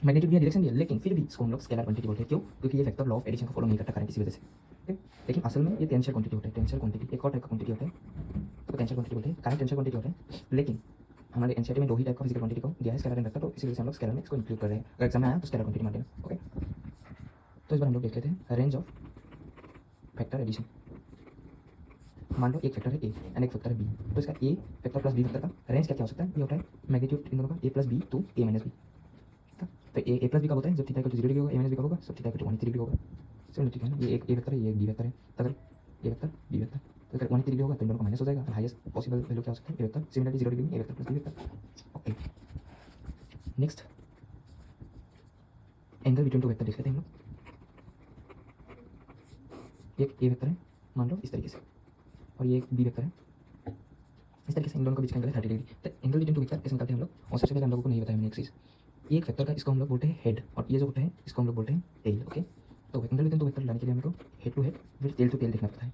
मैग्नीट्यूड भी है, डायरेक्शन भी है, लेकिन फिर भी इसको हम लोग स्केलर क्वांटिटी बोलते हैं। क्यों? क्योंकि ये वेक्टर लॉ ऑफ एडिशन को फॉलो नहीं करता करंट, इसी वजह से। ठीक, लेकिन असल में ये टेंशियल क्वांटिटी होता है। टेंशियल क्वांटिटी एक और टाइप का क्वांटिटी होता है, तो टेंशियल क्वांटिटी बोलते हैं। करंट टेंशियल क्वांटिटी होता है, लेकिन हमारे एनसीईआरटी में दो ही टाइप का फिजिकल क्वांटिटी को दिया है, स्केलर एंड वेक्टर, तो इसी वजह से हम लोग स्केलर में इसको इंक्लूड कर रहे हैं। अगर एग्जाम में आया तो स्केलर क्वांटिटी मान लेना। ओके, तो इस बार हम लोग देख लेते हैं रेंज ऑफ वेक्टर एडिशन। मान लो एक वेक्टर है ए एंड एक वेक्टर है बी, तो इसका ए वेक्टर प्लस बी वेक्टर का रेंज क्या क्या हो सकता है? ये होता है मैग्नीट्यूड इन दोनों का, a plus b to a minus b. तो ए प्लस बी कब होता है? जब थीटा इक्वल टू 0 डिग्री होगा, ए माइनस बी कब होगा? जब थीटा इक्वल टू 180 डिग्री होगा। चलो ठीक है ना, ये एक ए वेक्टर है, ये एक बी वेक्टर है। तो अगर ए वेक्टर बी वेक्टर, तो अगर 180 डिग्री होगा तो इन दोनों का माइनस हो जाएगा। हाईएस्ट पॉसिबल वैल्यू क्या हो सकता है? ए वेक्टर। सिमिलरली 0 डिग्री में a vector plus b vector. Okay, next angle between two vector देख लेते हैं हम लोग। एक ए वेक्टर है मान लो इस तरीके से, और ये एक बी वेक्टर है इस तरीके से। इन दोनों के बीच का एंगल है 30 डिग्री। तो एंगल बिटवीन टू वेक्टर कैसे निकालते हैं हम लोग? और सबसे पहले हम लोगों को नहीं बताया मैंने एक चीज़, एक वेक्टर का इसको हम लोग बोलते हैं हेड, और ये जो होता है इसको हम लोग बोलते हैं टेल। ओके, तो एंगल बिटवीन टू वेक्टर लाने के लिए हमको हेड टू हेड फिर टेल टू टेल देखना पड़ता है।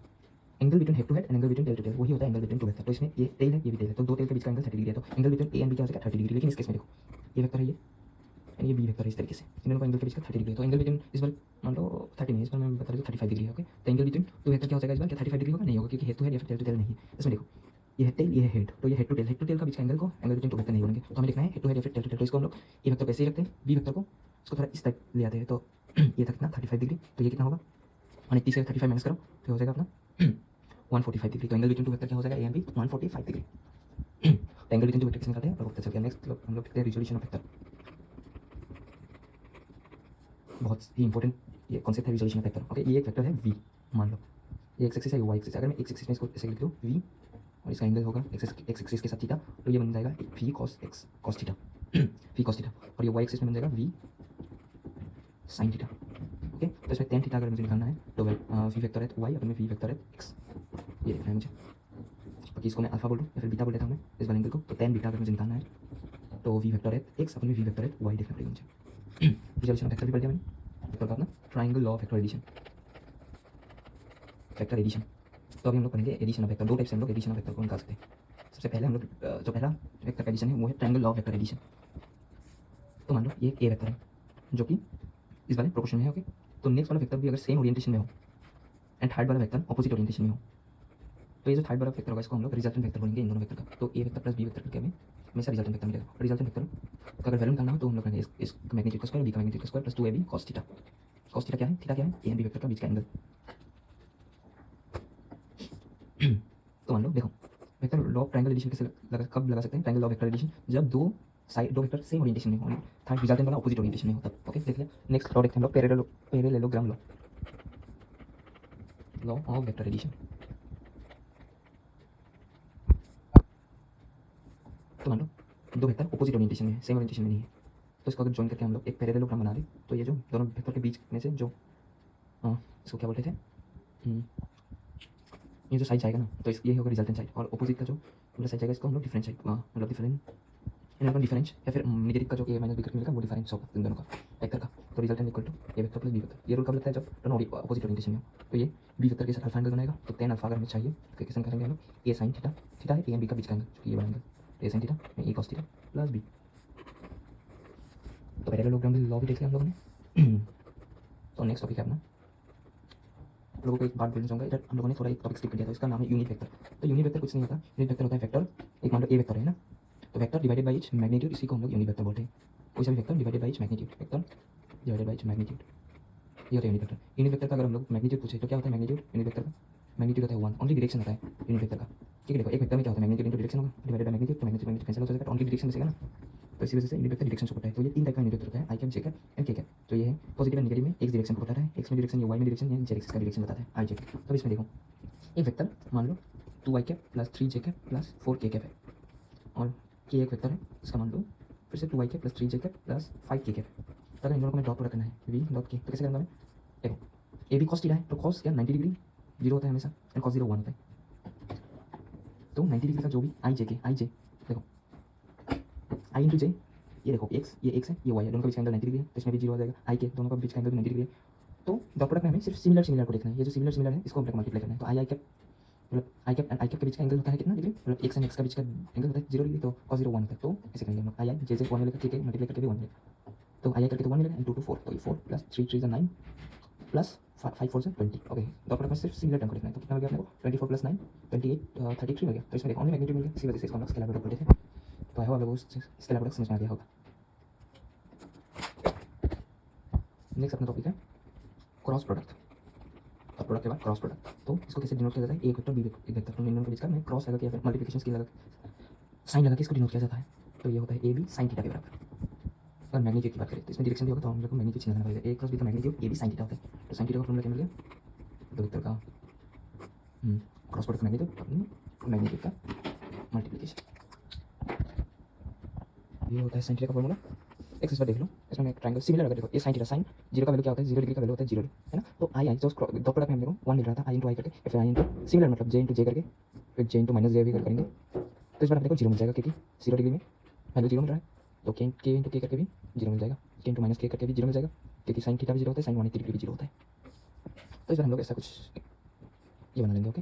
Angle between head to head and angle between tail to tail वही होता है एंगल बिटवीन टू वेक्टर। तो इसमें ये टेल है, ये भी टेल है, तो दो टेल के बीच का एंगल 30 डिग्री है। तो angle between a and b क्या हो जाएगा? 30 डिग्री। लेकिन इस केस में देखो, ये वेक्टर है ये एंड ये बी वेक्टर है इस तरीके से, इन दोनों का एंगल के बीच का 30 डिग्री है। तो एंगल बिटवीन इस बार मान लो 30 नहीं, इस बार मैं बता रहा हूँ 35 डिग्री है। ओके, तो एंगल बिटवीन टू वेक्टर क्या हो जाएगा इस बार? क्या 35 डिग्री होगा? नहीं होगा, क्योंकि हेड टू हेड या फिर टेल टू टेल नहीं है। इसमें देखो ये है टेल, ये है हेड, तो ये हेड टू टेल का बीच का एंगल को एंगल बिटवीन टू वेक्टर नहीं बोलेंगे। तो हमें लिखना है हेड टू हेड या फिर टेल टू टेल। तो इसको हम लोग ए वेक्टर कैसे ही रखते हैं, बी वेक्टर को इसको थोड़ा इस टाइप ले आते हैं। तो ये था कितना? 35 डिग्री। तो ये कितना होगा? 180 से 35 माइनस करो तो हो जाएगा अपना 145 डिग्री। तो एंगल बिटवीन टू वेक्टर क्या हो जाएगा? A and b 145 degree. तो एंगल बिटवीन टू वेक्टर कैसे निकालते हैं और पता चल गया। नेक्स्ट हम लोग देखते हैं रिजोल्यूशन ऑफ वेक्टर। बहुत ही इंपॉर्टेंट ये कॉन्सेप्ट है रिजोल्यूशन ऑफ वेक्टर। ओके, ये एक वेक्टर है वी, मान लो ये एक्स एक्सिस है, वाई एक्सिस। अगर मैं एक्स एक्सिस में इसको ऐसे लिख दूँ वी, और इसका एंगल होगा एक्स एक्सिस के साथ थीटा, तो ये बन जाएगा v cos x cos theta v cos theta. और ये वाई एक्सिस में बन जाएगा वी साइन थीटा। ओके, तो इसमें टेन थीटा अगर मुझे निकालना है तो वी वेक्टर है वाई और मैं वी वेक्टर है एक्स, ये देखना है मुझे। बाकी इसको मैं अल्फा बोल दूँ या फिर बीटा बोल देता हूँ मैं इस वाले एंगल को। तो टेन बीटा अगर मुझे निकालना है तो वी वेक्टर है एक्स अपने वी वेक्टर है वाई देखना पड़ेगा मुझे। रिजोल्यूशन ऑफ वेक्टर भी पढ़ दिया मैंने। वेक्टर का अपना triangle law of vector addition, vector addition. तो अभी हम लोग पढ़ेंगे एडिशन ऑफ वेक्टर। दो टाइप से हम लोग एडिशन ऑफ वेक्टर को निकाल सकते हैं। सबसे पहले हम लोग जो पहला वेक्टर का एडिशन है वो है triangle law of vector addition. तो मान लो ये ए वेक्टर है जो कि इस वाले प्रोपोर्शन में है। ओके, तो नेक्स्ट वाला वेक्टर भी अगर सेम ओरिएंटेशन में हो एंड थर्ड वाला वेक्टर ऑपोजिट ओरिएंटेशन में हो, तो ये जो थर्ड वाला वेक्टर होगा इसको हम लोग रिजल्टेंट वेक्टर बोलेंगे इन दोनों वेक्टर का। तो ए वेक्टर प्लस बी वेक्टर करके हमें हमेशा रिजल्टेंट वेक्टर मिलेगा। और रिजल्टेंट वेक्टर का अगर वैल्यू निकालना हो तो हम लोग करेंगे इस मैग्नीट्यूड का स्क्वायर, बी का मैग्नीट्यूड का square plus 2ab cos theta. cos theta क्या है? थीटा क्या है? ए एंड बी वेक्टर का बीच का एंगल। तो मान लो देखो vector law of triangle addition कैसे कब लगा सकते हैं? Triangle law of vector addition जब दो साइड दो वेक्टर सेम ओरिएंटेशन में हो, थर्ड रिजल्टेंट वाला ऑपोजिट ओरिएंटेशन में हो तब। ओके, देख लिया। नेक्स्ट लॉ देखते हैं हम लोग parallelogram law, law of vector addition. तो मान लो दो वेक्टर ऑपोजिट ओरिएंटेशन में है, सेम ओरिएंटेशन में नहीं है, तो इसको अगर ज्वाइन करके हम लोग एक पैरेललोग्राम बना दें तो ये जो दोनों वेक्टर के बीच में से जो इसको क्या बोलते थे, ये जो साइड जाएगा ना तो ये होगा रिजल्टेंट साइड, और ऑपोजिट का जो दूसरा साइड जाएगा इसको हम लोग डिफरेंट साइड मतलब डिफरेंस या फिर नेगेटिव का जो ए माइनस बी करके मिलेगा वो डिफरेंस होगा इन दोनों का वेक्टर का। तो resultant equal to a vector plus b vector. ये रूल कब लगता है? जब दोनों ऑपोजिट ओरिएंटेशन में हो। तो ये बी वेक्टर के साथ अल्फा एंगल बनाएगा, तो टेन अल्फा अगर हमें चाहिए तो कैसे करेंगे हम लोग? ए साइन थीटा, थीटा है ए एंड बी का बीच का एंगल जो कि ये बनेगा ए साइन थीटा में ए कॉस थीटा प्लस बी। तो पैरेललोग्राम लॉ भी देख लिया हम लोगों ने। तो नेक्स्ट टॉपिक है अपना, लोगों को एक बात बोलना चाहूँगा, इधर हम लोगों ने थोड़ा एक टॉपिक स्किप कर दिया था, इसका नाम है यूनिट वेक्टर। तो यूनिट वेक्टर कुछ नहीं होता, यूनिट वेक्टर होता है वेक्टर, एक मान लो ए वेक्टर है ना, तो vector divided by etch magnitude, इसी को हम लोग यूनिट वेक्टर बोलते हैं। कोई सा भी vector divided by etch magnitude, vector divided by etch magnitude, ये होता है यूनिट वेक्टर। यूनिट वेक्टर का अगर हम लोग मैग्नीट्यूड पूछे तो क्या होता है मैग्नीट्यूड? यूनिट वेक्टर का मैग्नीट्यूड होता है 1, ओनली डायरेक्शन होता है यूनिट वेक्टर का। ठीक है, देखो एक वेक्टर में क्या होता है मैग्नीट्यूड इंटू डायरेक्शन होगा, डिवाइडेड बाई मैग्नीट्यूड, तो मैग्नीट्यूड कैंसिल हो जाएगा, तो ओनली डायरेक्शन बचेगा ना। तो इसी वजह से यूनिट वेक्टर डायरेक्शन शो करता है। तो ये तीन टाइप का यूनिट वेक्टर होता है, आई कैप, जे कैप एंड के कैप। तो ये है पॉजिटिव एंड नेगेटिव में एक्स डायरेक्शन को बताता है, एक्स में डायरेक्शन या वाई में डायरेक्शन या जेड एक्सिस का डायरेक्शन बताता है, आई जे कैप। तो इसमें देखो एक वेक्टर मान लो 2 आई कैप प्लस 3 जे कैप प्लस 4 के कैप है, और के एक वेक्टर है, इसका मान लो फिर से 2 आई कैप प्लस 3 जे कैप प्लस 5 के कैप। तो अगर इन दोनों को मैं डॉट प्रोडक्ट करना है वी डॉट के, तो कैसे करूँगा मैं? देखो ए बी कॉस थीटा है, तो कॉस क्या 90 डिग्री जीरो होता है हमेशा, एंड कॉस 0 1 होता है। तो 90 डिग्री का जो भी आई जे के, आई जे देखो आई इंटू जे, ये देखो एक्स, ये एक्स है, ये वाई है, दोनों का बीच का एंगल 90 डिग्री है, तो इसमें भी जीरो आ जाएगा। आई के दोनों का बीच का एंगल 90 डिग्री है। तो डॉट प्रोडक्ट में हमें सिर्फ सिमिलर सिमिलर को देखना है, ये जो सिमिलर सिमिलर है इसको हम मल्टीप्लाई करना है। तो आई आई कैप मतलब आई कैप एंड आई कैप के बीच का एंगल होता है कितना डिग्री, मतलब एक्स एंड एक्स का बीच का एंगल होता है 0 डिग्री, तो कॉस 0 1 होता है। तो ऐसे करेंगे हम लोग, आई आई जे जे 1 मिलेगा, ठीक है, मल्टीप्लाई करके भी 1 मिलेगा। तो आई आई करके तो 1 मिलेगा एंड 2 2 4, तो ये 4 प्लस 3 3 9 प्लस 5 4 से 20। ओके, डॉट प्रोडक्ट में सिर्फ सिमिलर टर्म को देखना है। तो कितना हो गया अपने को 24 प्लस 9 28 33 हो गया। तो इसमें देखो ओनली मैग्नीट्यूड मिल गया, इसी वजह से इसको हम लोग स्केलर प्रोडक्ट बोलते थे। तो आई होप आपको स्केलर प्रोडक्ट समझ में आ गया होगा। नेक्स्ट अपना टॉपिक है क्रॉस प्रोडक्ट। और प्रोडक्ट के बाद क्रॉस प्रोडक्ट, तो इसको कैसे डिनोट किया जाता है? एक वेक्टर बी वेक्टर, तो इन दोनों के बीच का में क्रॉस लगा के या फिर मल्टीप्लिकेशन स्केल लगा साइन लगा के इसको डिनोट किया जाता है। तो ये होता है ए बी साइन थीटा के बराबर। अगर मैग्नीट्यूड की बात करें तो इसमें डायरेक्शन भी होगा, तो हम लोग को मैग्नीट्यूड चिन्ह लगाना पड़ेगा। ए क्रॉस बी का magnitude a b sine theta होता है। तो साइन थीटा का फॉर्मूला क्या मिल गया? दो वेक्टर का क्रॉस प्रोडक्ट मैग्नीट्यूड का मल्टीप्लिकेशन, ये होता है साइन थीटा का फॉर्मूला। एक्स पर देख लो, इसमें एक ट्रायंगल सिमिलर अगर देखो ये साइन थीटा, साइन जीरो का वैल्यू क्या होता है? 0 डिग्री का वैल्यू होता है 0, है ना। तो आई आई जो डॉट प्रोडक्ट में हम देखो 1 मिल रहा था, आई इंटू आई करके, फिर आई इंटू सिमिलर मतलब जे इंटू जे करके, फिर जे इंटू माइनस जे भी करेंगे। तो इस बार अपने को 0 मिल जाएगा, क्योंकि 0 डिग्री में वैल्यू 0 मिल रहा है। तो के इंटू के करके भी 0 मिल जाएगा, के इंटू माइनस के करके भी 0 मिल जाएगा, क्योंकि साइन थीटा भी 0 होता है, साइन 180 डिग्री भी 0 होता है। तो इस बार हम लोग ऐसा कुछ ये बना लेंगे। ओके,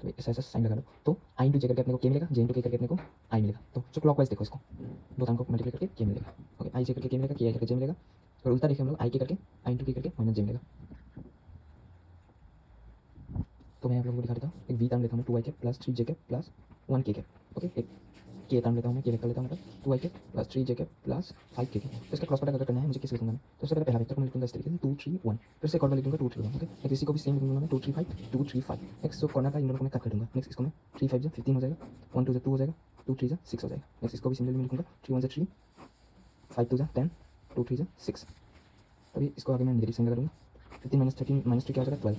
तो ऐसा ऐसा साइन लगा लो। तो आई इंटू जे करके अपने को के मिलेगा, जे इंटू के करके अपने को आई मिलेगा। तो जो क्लॉकवाइज देखो इसको, दो टाइम को मल्टीप्लाई करके के मिलेगा। ओके, आई जे करके के मिलेगा, के आई करके जे मिलेगा, और उल्टा देखें हम लोग आई के करके आई इंटू के करके माइनस जे मिलेगा। तो मैं आप लोगों को दिखा देता हूँ, एक वी टर्म लेता हूँ 2 आई के प्लस 3 जे के प्लस 1 के। ओके, एक के टर्म लेता हूँ मैं, के वेक्टर लेता हूँ, मतलब 2 आई के प्लस 3 जे के प्लस 5 के। तो इसका क्रॉस प्रोडक्ट अगर करना है मुझे किस लिखूंगा मैं? तो सबसे पहले पहला वेक्टर को मैं लिखूंगा इस तरीके से 2 3 1, फिर से कॉर्नर लिखूंगा 2 3 1। ओके, नेक्स्ट इसी को भी सेम लिखूंगा मैं 2 3 5 2 3 5। नेक्स्ट जो कॉर्नर का इन दोनों को मैं कट कर दूंगा। नेक्स्ट इसको मैं 3 5 15 हो जाएगा, 1 2 2 हो जाएगा, 2 3 6 हो जाएगा। नेक्स्ट इसको भी सिमिलरली लिखूंगा 3 1 3 5 2 10 2 3 6। तभी इसको आगे मैं नेगेटिव साइन लगा दूंगा। 15 माइनस 13 माइनस 3 क्या हो जाएगा 12,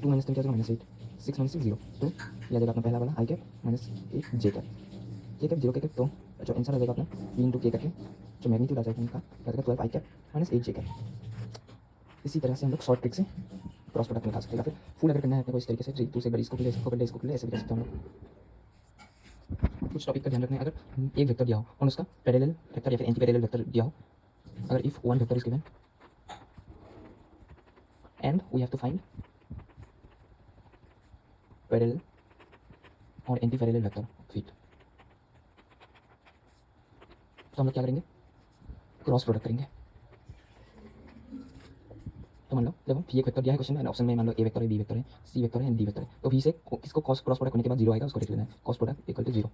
2 माइनस 3 क्या हो जाएगा माइनस 8, 6 माइनस 6 0। तो यह आ जाएगा अपना पहला वाला आई कैप माइनस एक जे कैप, के कैप 0 के कैप। तो जो आंसर आ जाएगा अपना वी इंटू के करके जो मैग्नीट्यूड आ जाएगा उनका आ जाएगा 12 आई कैप माइनस 8 जे कैप। इसी तरह से हम लोग शॉर्ट ट्रिक से क्रॉस प्रोडक्ट निकाल सकते हैं, या फिर फुल अगर करना है अपने को इस तरीके से दूसरे बड़ी इसको ले इसको ले इसको ले ऐसे भी कर सकते हैं हम लोग। कुछ टॉपिक का ध्यान रखना है, अगर एक वेक्टर दिया हो और उसका पैरेलल वेक्टर या फिर एंटी पैरेलल वेक्टर दिया हो, अगर if one vector is given and we have to find parallel और एंटी पैरेलल वेक्टर फिट, तो हम लोग क्या करेंगे? क्रॉस प्रोडक्ट करेंगे। तो मान लो जब हम एक वेक्टर दिया है क्वेश्चन में, ऑप्शन में मान लो ए वेक्टर है, बी वेक्टर है, सी वेक्टर है एंड डी वेक्टर है, तो वी से किसको क्रॉस प्रोडक्ट करने के बाद 0 आएगा उसको देख लेना है, क्रॉस प्रोडक्ट इक्वल टू 0,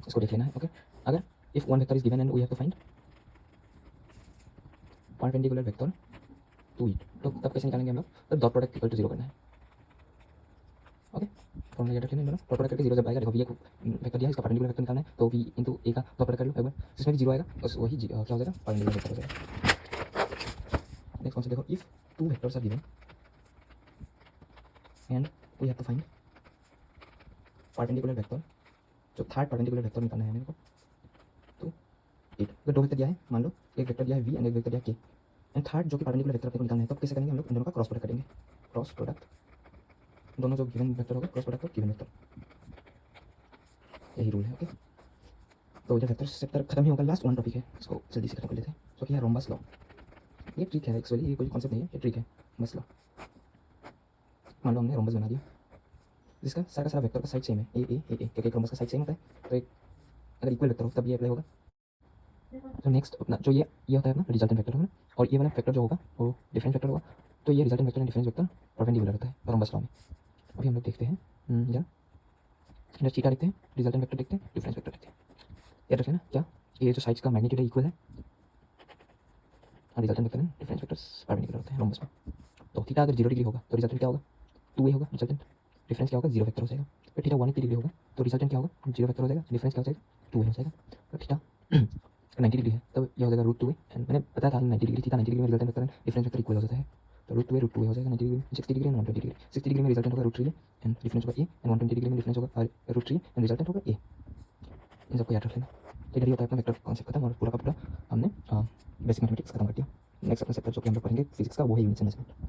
इसको देख लेना है। ओके, अगर if one vector is given and we have to find perpendicular vector to it, तो तब कैसे निकालेंगे हम लोग? तब डॉट प्रोडक्ट इक्वल टू 0 करना है। ओके, फॉर्मूला याद रखना है, डॉट प्रोडक्ट करके 0 जब आएगा, देखो वी एक वेक्टर दिया है, इसका परपेंडिकुलर वेक्टर निकालना है, तो वी इंटू ए का डॉट प्रोडक्ट कर लो एक बार, जिसमें भी 0 आएगा बस वही क्या हो जाएगा? परपेंडिकुलर वेक्टर हो जाएगा। नेक्स्ट कॉन्सेप्ट देखो, if two vectors are given and we have to find perpendicular vector, जो थर्ड परपेंडिकुलर वेक्टर निकालना है मेरे को। तो एक अगर दो वेक्टर दिया है, मान लो एक वेक्टर दिया है वी एंड एक वेक्टर दिया के, एंड थर्ड जो कि परपेंडिकुलर वेक्टर अपने को निकालना है, तब कैसे करेंगे हम लोग? इन दोनों का क्रॉस प्रोडक्ट करेंगे। क्रॉस प्रोडक्ट दोनों जो गिवन वेक्टर होगा क्रॉस प्रोडक्ट और गिवन वेक्टर, यही रूल है। ओके, तो जब वेक्टर चैप्टर खत्म ही होगा, लास्ट वन टॉपिक है, इसको जल्दी से खत्म कर लेते हैं। तो क्या है? Rhombus law. ये ट्रिक है एक्चुअली, ये कोई कॉन्सेप्ट नहीं है, ये ट्रिक है बस लॉ। मान लो हमने रोम्बस बना दिया, जिसका सारा का सारा वेक्टर का साइड सेम है, ए ए ए ए, क्योंकि एक रोम्बस का साइड सेम होता है, तो एक अगर इक्वल वेक्टर हो तब ये अप्लाई होगा। तो नेक्स्ट अपना जो ये होता है अपना रिजल्टेंट वेक्टर होगा, और ये वाला वेक्टर जो होगा वो डिफरेंस वेक्टर होगा। तो ये resultant vector and difference vector perpendicular होता है रोम्बस लॉ में। अभी हम लोग देखते हैं या थीटा देखते हैं, रिजल्टेंट वेक्टर देखते हैं, डिफरेंस वेक्टर देखते हैं। याद रखना क्या? ये जो साइड्स का मैग्नीट्यूड है इक्वल है, और resultant vector and difference vectors perpendicular होते हैं रोम्बस में। तो थीटा अगर 0 डिग्री होगा तो रिजल्टेंट क्या होगा? 2a होगा रिजल्टेंट, डिफरेंस क्या होगा? 0 वेक्टर हो जाएगा। फिर थीटा 180 डिग्री होगा तो रिजल्टेंट क्या होगा? 0 वेक्टर हो जाएगा, डिफरेंस क्या हो जाएगा? 2a हो जाएगा। तो थीटा 90 डिग्री है तो ये हो जाएगा रूट 2 ए, एंड मैंने बताया था 90 डिग्री थीटा 90 डिग्री में रिजल्टेंट होता है डिफरेंस वेक्टर इक्वल हो जाता है, तो रूट 2 ए हो जाएगा 90 डिग्री में 60 डिग्री एंड 120 डिग्री। 60 डिग्री में रिजल्टेंट होगा रूट 3 ए एंड डिफरेंस होगा ए, एंड 120 डिग्री में डिफरेंस होगा रूट 3 एंड रिजल्टेंट होगा ए। इन सबको याद रख लेना। इधर ही होता है अपना वेक्टर कॉन्सेप्ट खत्म और पूरा का पूरा हमने बेसिक मैथमेटिक्स खत्म कर दिया। नेक्स्ट अपना चैप्टर जो कि हम लोग पढ़ेंगे फिजिक्स का वो है यूनिट मेजरमेंट।